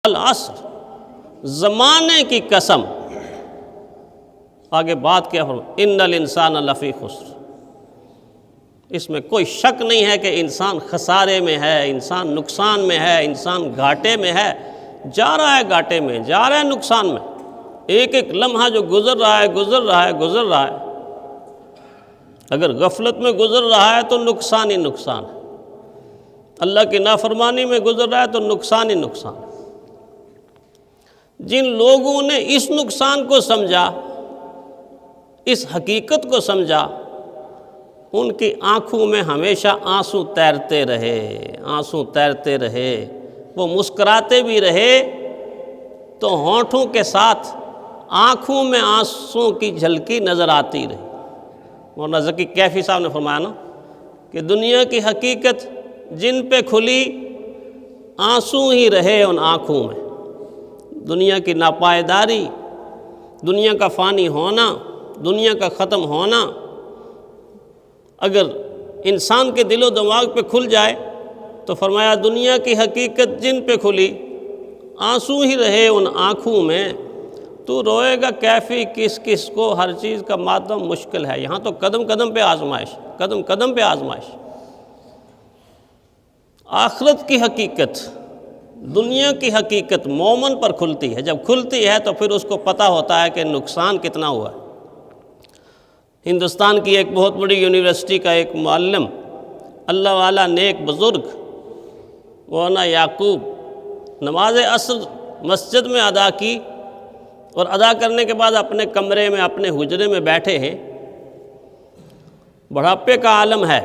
العصر، زمانے کی قسم۔ آگے بات کیا فرمایا؟ ان الانسان لفی خسر۔ اس میں کوئی شک نہیں ہے کہ انسان خسارے میں ہے، انسان نقصان میں ہے، انسان گھاٹے میں ہے، جا رہا ہے گھاٹے میں، جا رہا ہے نقصان میں۔ ایک ایک لمحہ جو گزر رہا ہے، اگر غفلت میں گزر رہا ہے تو نقصان ہی نقصان ہے، اللہ کی نافرمانی میں گزر رہا ہے تو نقصان ہی نقصان ہے۔ جن لوگوں نے اس نقصان کو سمجھا، اس حقیقت کو سمجھا، ان کی آنکھوں میں ہمیشہ آنسو تیرتے رہے، وہ مسکراتے بھی رہے تو ہونٹوں کے ساتھ آنکھوں میں آنسوں کی جھلکی نظر آتی رہی۔ مولانا ذکی کیفی صاحب نے فرمایا نا کہ دنیا کی حقیقت جن پہ کھلی، آنسو ہی رہے ان آنکھوں میں۔ دنیا کی ناپائیداری، دنیا کا فانی ہونا، دنیا کا ختم ہونا اگر انسان کے دل و دماغ پہ کھل جائے تو فرمایا دنیا کی حقیقت جن پہ کھلی، آنسو ہی رہے ان آنکھوں میں، تو روئے گا کیفی کس کس کو، ہر چیز کا ماتم مشکل ہے۔ یہاں تو قدم قدم پہ آزمائش۔ آخرت کی حقیقت، دنیا کی حقیقت مومن پر کھلتی ہے۔ جب کھلتی ہے تو پھر اس کو پتہ ہوتا ہے کہ نقصان کتنا ہوا ہے۔ ہندوستان کی ایک بہت بڑی یونیورسٹی کا ایک معلم، اللہ والا نیک بزرگ مولانا یعقوب، نماز عصر مسجد میں ادا کی اور ادا کرنے کے بعد اپنے کمرے میں، اپنے حجرے میں بیٹھے ہیں۔ بڑھاپے کا عالم ہے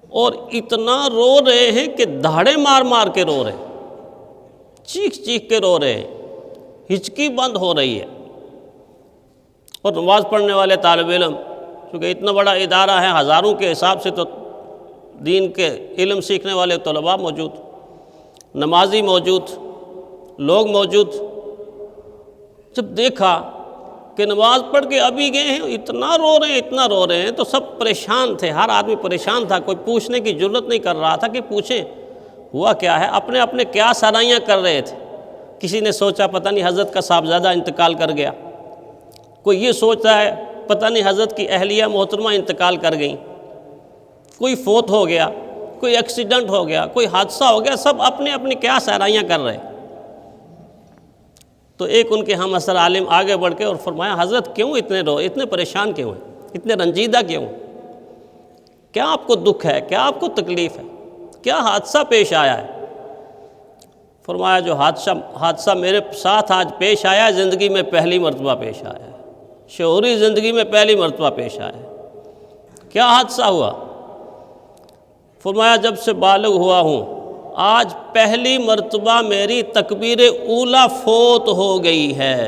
اور اتنا رو رہے ہیں کہ دھاڑے مار مار کے رو رہے ہیں، چیخ چیخ کے رو رہے ہیں، ہچکی بند ہو رہی ہے۔ اور نماز پڑھنے والے طالب علم، کیونکہ اتنا بڑا ادارہ ہے، ہزاروں کے حساب سے تو دین کے علم سیکھنے والے طلباء موجود، نمازی موجود، لوگ موجود۔ جب دیکھا کہ نماز پڑھ کے ابھی گئے ہیں، اتنا رو رہے ہیں تو سب پریشان تھے، ہر آدمی پریشان تھا، کوئی پوچھنے کی جرت نہیں کر رہا تھا کہ پوچھیں ہوا کیا ہے، اپنے اپنے کیا سرائیاں کر رہے تھے۔ کسی نے سوچا پتہ نہیں حضرت کا صاحبزادہ انتقال کر گیا، کوئی یہ سوچتا ہے پتہ نہیں حضرت کی اہلیہ محترمہ انتقال کر گئیں، کوئی فوت ہو گیا، کوئی ایکسیڈنٹ ہو گیا، کوئی حادثہ ہو گیا، سب اپنے اپنی کیا سرائیاں کر رہے۔ تو ایک ان کے ہم عصر عالم آگے بڑھ کے اور فرمایا حضرت کیوں اتنے پریشان کیوں ہیں، اتنے رنجیدہ کیوں، کیا آپ کو دکھ ہے، کیا آپ کو تکلیف ہے، کیا حادثہ پیش آیا ہے؟ فرمایا جو حادثہ میرے ساتھ آج پیش آیا ہے، زندگی میں پہلی مرتبہ پیش آیا ہے، شعوری زندگی میں پہلی مرتبہ پیش آیا ہے۔ کیا حادثہ ہوا؟ فرمایا جب سے بالغ ہوا ہوں آج پہلی مرتبہ میری تکبیر اولیٰ فوت ہو گئی ہے۔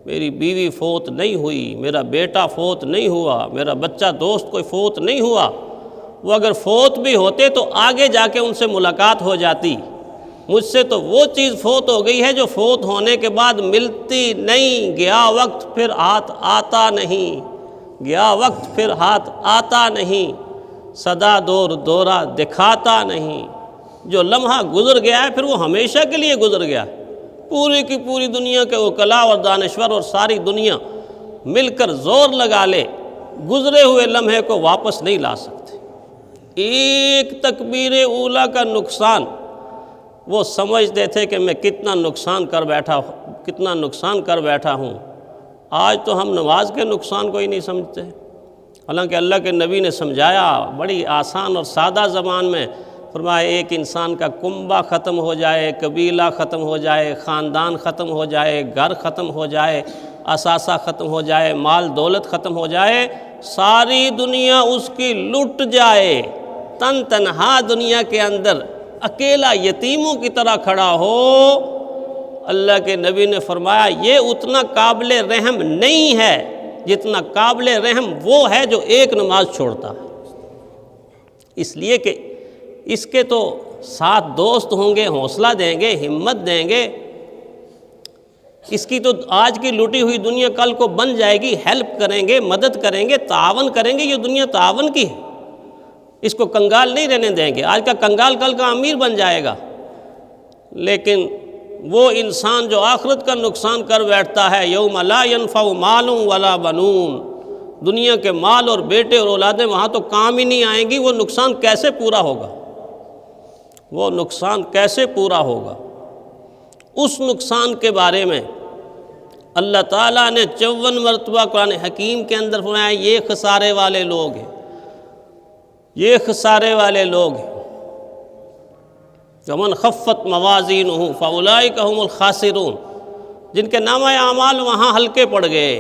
میری بیوی فوت نہیں ہوئی، میرا بیٹا فوت نہیں ہوا، میرا بچہ دوست کوئی فوت نہیں ہوا۔ وہ اگر فوت بھی ہوتے تو آگے جا کے ان سے ملاقات ہو جاتی، مجھ سے تو وہ چیز فوت ہو گئی ہے جو فوت ہونے کے بعد ملتی نہیں۔ گیا وقت پھر ہاتھ آتا نہیں، گیا وقت پھر ہاتھ آتا نہیں، صدا دور دورہ دکھاتا نہیں۔ جو لمحہ گزر گیا ہے پھر وہ ہمیشہ کے لیے گزر گیا ہے۔ پوری کی پوری دنیا کے عقلاء اور دانشور اور ساری دنیا مل کر زور لگا لے، گزرے ہوئے لمحے کو واپس نہیں لا سکتے۔ ایک تکبیر اولیٰ کا نقصان وہ سمجھتے تھے کہ میں کتنا نقصان کر بیٹھا ہوں۔ آج تو ہم نماز کے نقصان کو ہی نہیں سمجھتے، حالانکہ اللہ کے نبی نے سمجھایا بڑی آسان اور سادہ زبان میں۔ فرمایا ایک انسان کا کنبہ ختم ہو جائے، قبیلہ ختم ہو جائے، خاندان ختم ہو جائے، گھر ختم ہو جائے، اثاثہ ختم ہو جائے، مال دولت ختم ہو جائے، ساری دنیا اس کی لٹ جائے، تنہا دنیا کے اندر اکیلا یتیموں کی طرح کھڑا ہو، اللہ کے نبی نے فرمایا یہ اتنا قابل رحم نہیں ہے جتنا قابل رحم وہ ہے جو ایک نماز چھوڑتا ہے۔ اس لیے کہ اس کے تو ساتھ دوست ہوں گے، حوصلہ دیں گے، ہمت دیں گے۔ اس کی تو آج کی لوٹی ہوئی دنیا کل کو بن جائے گی، ہیلپ کریں گے، مدد کریں گے، تعاون کریں گے۔ یہ دنیا تعاون کی ہے، اس کو کنگال نہیں رہنے دیں گے۔ آج کا کنگال کل کا امیر بن جائے گا، لیکن وہ انسان جو آخرت کا نقصان کر بیٹھتا ہے، یوم لا ینفع مال ولا بنون، دنیا کے مال اور بیٹے اور اولادیں وہاں تو کام ہی نہیں آئیں گی، وہ نقصان کیسے پورا ہوگا؟ وہ نقصان کیسے پورا ہوگا؟ اس نقصان کے بارے میں اللہ تعالیٰ نے 54 مرتبہ قرآن حکیم کے اندر فرمایا یہ خسارے والے لوگ ہیں، یہ خسارے والے لوگ ہیں۔ وَمَنْ خَفَّتْ مَوَازِينُهُ فَأُولَئِكَ هُمُ الْخَاسِرُونَ، جن کے نامہ اعمال وہاں ہلکے پڑ گئے،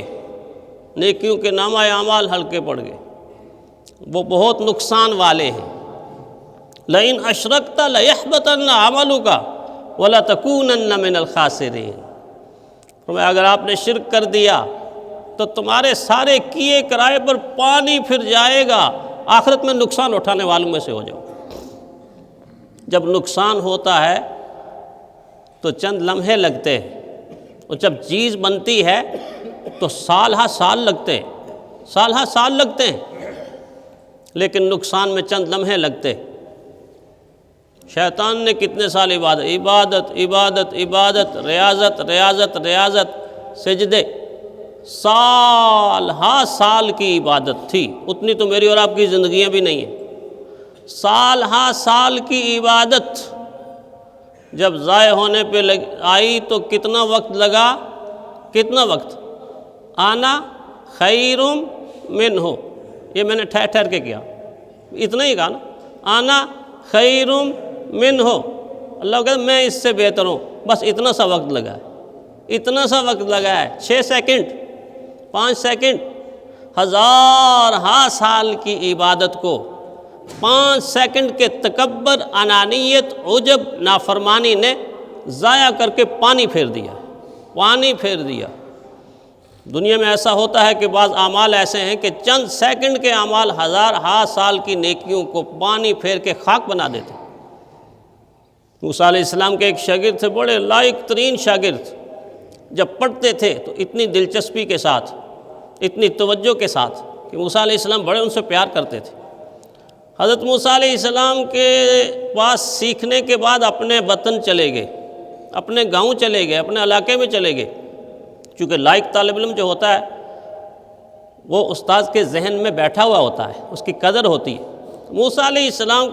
نیکیوں کے نامہ اعمال ہلکے پڑ گئے، وہ بہت نقصان والے ہیں۔ لَإِنْ أَشْرَكْتَ لَيَحْبَطَنَّ عَمَلُكَ وَلَتَكُونَنَّ مِنَ الْخَاسِرِينَ۔ فرمایا اگر آپ نے شرک کر دیا تو تمہارے سارے کیے کرائے پر پانی پھر جائے گا، آخرت میں نقصان اٹھانے والوں میں سے ہو جاؤ۔ جب نقصان ہوتا ہے تو چند لمحے لگتے ہیں، اور جب چیز بنتی ہے تو سال ہا سال لگتے ہیں، سال ہا سال لگتے ہیں، لیکن نقصان میں چند لمحے لگتے ہیں۔ شیطان نے کتنے سال عبادت عبادت عبادت، ریاضت ریاضت ریاضت، سجدے، سال ہا سال کی عبادت تھی، اتنی تو میری اور آپ کی زندگیاں بھی نہیں ہیں۔ سال ہا سال کی عبادت جب ضائع ہونے پہ آئی تو کتنا وقت لگا؟ کتنا وقت؟ آنا خیر منہ، یہ میں نے ٹھہر ٹھہر کے کیا، اتنا ہی کہا نا، آنا خیر منہ، اللہ کہتا میں اس سے بہتر ہوں، بس اتنا سا وقت لگا ہے، اتنا سا وقت لگا ہے، 6 سیکنڈ 5 سیکنڈ، 1000 سال کی عبادت کو 5 سیکنڈ کے تکبر، انانیت، عجب، نافرمانی نے ضائع کر کے پانی پھیر دیا، پانی پھیر دیا۔ دنیا میں ایسا ہوتا ہے کہ بعض اعمال ایسے ہیں کہ چند سیکنڈ کے اعمال 1000 سال کی نیکیوں کو پانی پھیر کے خاک بنا دیتے۔ موسیٰ علیہ السلام کے ایک شاگرد تھے، بڑے لائق ترین شاگرد، جب پڑھتے تھے تو اتنی دلچسپی کے ساتھ، اتنی توجہ کے ساتھ کہ موسیٰ علیہ السلام بڑے ان سے پیار کرتے تھے۔ حضرت موسیٰ علیہ السلام کے پاس سیکھنے کے بعد اپنے وطن چلے گئے، اپنے گاؤں چلے گئے، اپنے علاقے میں چلے گئے، چونکہ لائق طالب علم جو ہوتا ہے وہ استاذ کے ذہن میں بیٹھا ہوا ہوتا ہے، اس کی قدر ہوتی ہے۔ موسیٰ علیہ السلام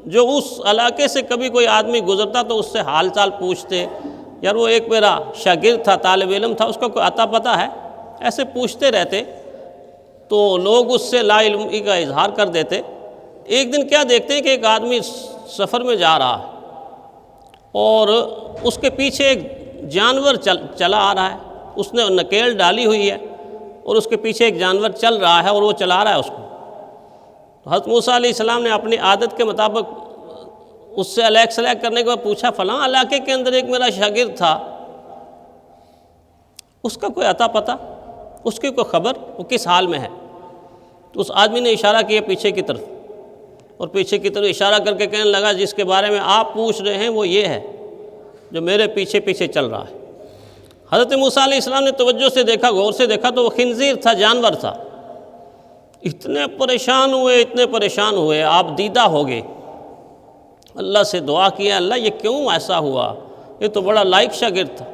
جو اس علاقے سے کبھی کوئی آدمی گزرتا تو اس سے حال چال پوچھتے، یار وہ ایک میرا شاگرد تھا، طالب علم تھا، اس کو کوئی عطا پتہ ہے، ایسے پوچھتے رہتے تو لوگ اس سے لا علمی کا اظہار کر دیتے۔ ایک دن کیا دیکھتے ہیں کہ ایک آدمی سفر میں جا رہا ہے اور اس کے پیچھے ایک جانور چلا آ رہا ہے، اس نے نکیل ڈالی ہوئی ہے اور اس کے پیچھے ایک جانور چل رہا ہے اور وہ چلا رہا ہے اس کو۔ حضرت موسیٰ علیہ السلام نے اپنی عادت کے مطابق اس سے الیک سلیک کرنے کے بعد پوچھا، فلاں علاقے کے اندر ایک میرا شاگرد تھا، اس کا کوئی عطا پتہ، اس کی کوئی خبر، وہ کس حال میں ہے؟ تو اس آدمی نے اشارہ کیا پیچھے کی طرف، اور پیچھے کی طرف اشارہ کر کے کہنے لگا جس کے بارے میں آپ پوچھ رہے ہیں وہ یہ ہے جو میرے پیچھے پیچھے چل رہا ہے۔ حضرت موسیٰ علیہ السلام نے توجہ سے دیکھا، غور سے دیکھا تو وہ خنزیر تھا، جانور تھا۔ اتنے پریشان ہوئے، اتنے پریشان ہوئے، آپ دیدہ ہو گئے، اللہ سے دعا کیا، اللہ یہ کیوں ایسا ہوا؟ یہ تو بڑا لائق شاگرد تھا،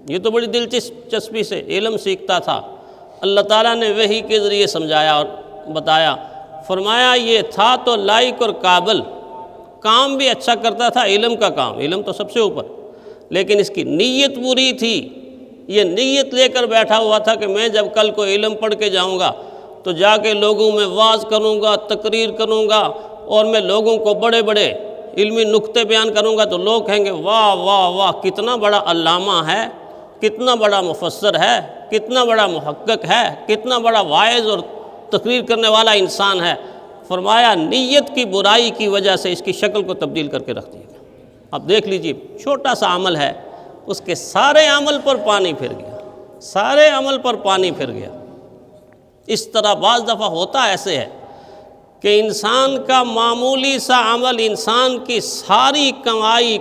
یہ تو بڑی دلچسپی سے علم سیکھتا تھا۔ اللہ تعالیٰ نے وحی کے ذریعے سمجھایا اور بتایا، فرمایا یہ تھا تو لائق اور قابل، کام بھی اچھا کرتا تھا، علم کا کام، علم تو سب سے اوپر، لیکن اس کی نیت بری تھی۔ یہ نیت لے کر بیٹھا ہوا تھا کہ میں جب کل کو علم پڑھ کے جاؤں گا تو جا کے لوگوں میں واعظ کروں گا، تقریر کروں گا، اور میں لوگوں کو بڑے بڑے علمی نکتے بیان کروں گا تو لوگ کہیں گے واہ واہ واہ کتنا بڑا علامہ ہے، کتنا بڑا مفسر ہے، کتنا بڑا محقق ہے، کتنا بڑا واعظ اور تقریر کرنے والا انسان ہے۔ فرمایا نیت کی برائی کی وجہ سے اس کی شکل کو تبدیل کر کے رکھ دیا گیا۔ اب دیکھ لیجئے، چھوٹا سا عمل ہے، اس کے سارے عمل پر پانی پھر گیا، سارے عمل پر پانی پھر گیا۔ اس طرح بعض دفعہ ہوتا ایسے ہے کہ انسان کا معمولی سا عمل انسان کی ساری کمائی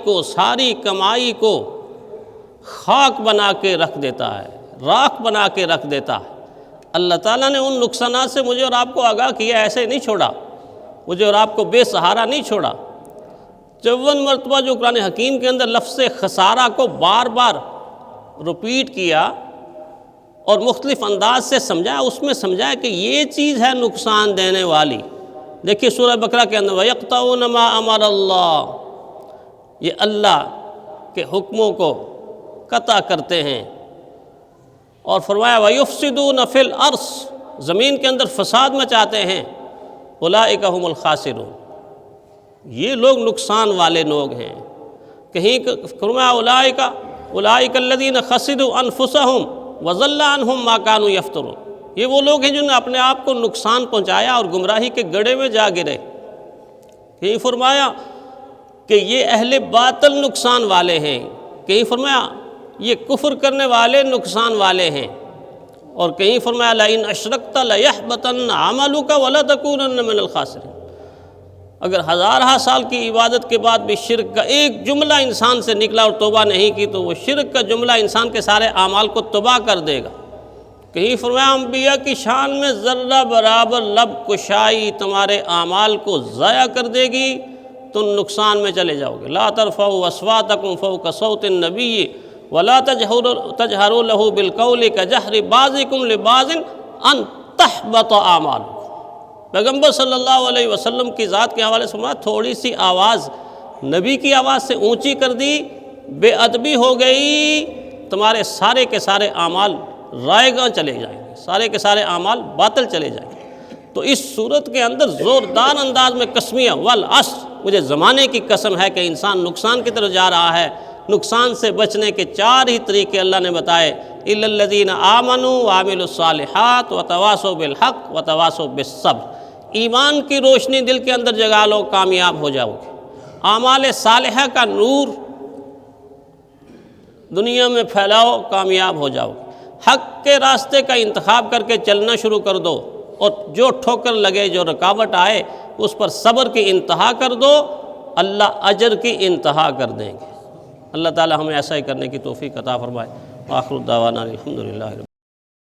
کو خاک بنا کے رکھ دیتا ہے، راکھ بنا کے رکھ دیتا ہے۔ اللہ تعالیٰ نے ان نقصانات سے مجھے اور آپ کو آگاہ کیا، ایسے نہیں چھوڑا، مجھے اور آپ کو بے سہارا نہیں چھوڑا۔ 54 مرتبہ جو قرآن حکیم کے اندر لفظ خسارہ کو بار بار رپیٹ کیا اور مختلف انداز سے سمجھایا، اس میں سمجھایا کہ یہ چیز ہے نقصان دینے والی۔ دیکھیے سورہ بقرہ کے اندر وَيَقْطَعُونَ مَا أَمَرَ اللَّهُ، یہ اللہ کے حکموں کو قطع کرتے ہیں، اور فرمایا وَيُفْسِدُونَ فِي الْأَرْضِ، زمین کے اندر فساد مچاتے ہیں، أُولَٰئِكَ هُمُ الْخَاسِرُونَ، یہ لوگ نقصان والے لوگ ہیں۔ کہیں فرمایا أُولَٰئِكَ الَّذِينَ خَسِرُوا أَنفُسَهُمْ وَضَلَّ عَنْهُمْ مَا كَانُوا يَفْتَرُونَ، یہ وہ لوگ ہیں جنہوں نے اپنے آپ کو نقصان پہنچایا اور گمراہی کے گڑھے میں جا گرے۔ کہیں فرمایا کہ یہ اہل باطل نقصان والے ہیں، کہیں فرمایا یہ کفر کرنے والے نقصان والے ہیں، اور کہیں فرمایا لَإِنْ أَشْرَكْتَ لَيَحْبَطَنَّ عَمَلُكَ وَلَتَكُونَنَّ مِنَ الْخَاسِرِينَ، اگر ہزارہ سال کی عبادت کے بعد بھی شرک کا ایک جملہ انسان سے نکلا اور توبہ نہیں کی تو وہ شرک کا جملہ انسان کے سارے اعمال کو تباہ کر دے گا۔ کہیں فرمایا انبیاء کی شان میں ذرہ برابر لب کشائی تمہارے اعمال کو ضائع کر دے گی، تم نقصان میں چلے جاؤ گے۔ لا ترفعوا اصواتکم فوق صوت النبی ولا تجہروا لہ بالقول کجہر بعضکم لبعض ان تحبط اعمالکم، پیغمبر صلی اللہ علیہ وسلم کی ذات کے حوالے سے فرمایا تھوڑی سی آواز نبی کی آواز سے اونچی کر دی، بے ادبی ہو گئی، تمہارے سارے کے سارے اعمال رائیگاں چلے جائیں گے، سارے کے سارے اعمال باطل چلے جائیں گے۔ تو اس صورت کے اندر زوردار انداز میں قسمیہ والعصر، مجھے زمانے کی قسم ہے کہ انسان نقصان کی طرف جا رہا ہے۔ نقصان سے بچنے کے 4 ہی طریقے اللہ نے بتائے، اِلَّا الَّذِينَ آمَنُوا وَعَمِلُوا الصَّالِحَاتِ وَتَوَاصَوْا بِالْحَقِّ وَتَوَاصَوْا بِالصَّبْرِ، ایمان کی روشنی دل کے اندر جگا لو، کامیاب ہو جاؤ گے۔ اعمال صالحہ کا نور دنیا میں پھیلاؤ، کامیاب ہو جاؤ گے۔ حق کے راستے کا انتخاب کر کے چلنا شروع کر دو، اور جو ٹھوکر لگے، جو رکاوٹ آئے، اس پر صبر کی انتہا کر دو، اللہ اجر کی انتہا کر دیں گے۔ اللہ تعالی ہمیں ایسا ہی کرنے کی توفیق عطا فرمائے۔ آخر الدعوانا الحمدللہ۔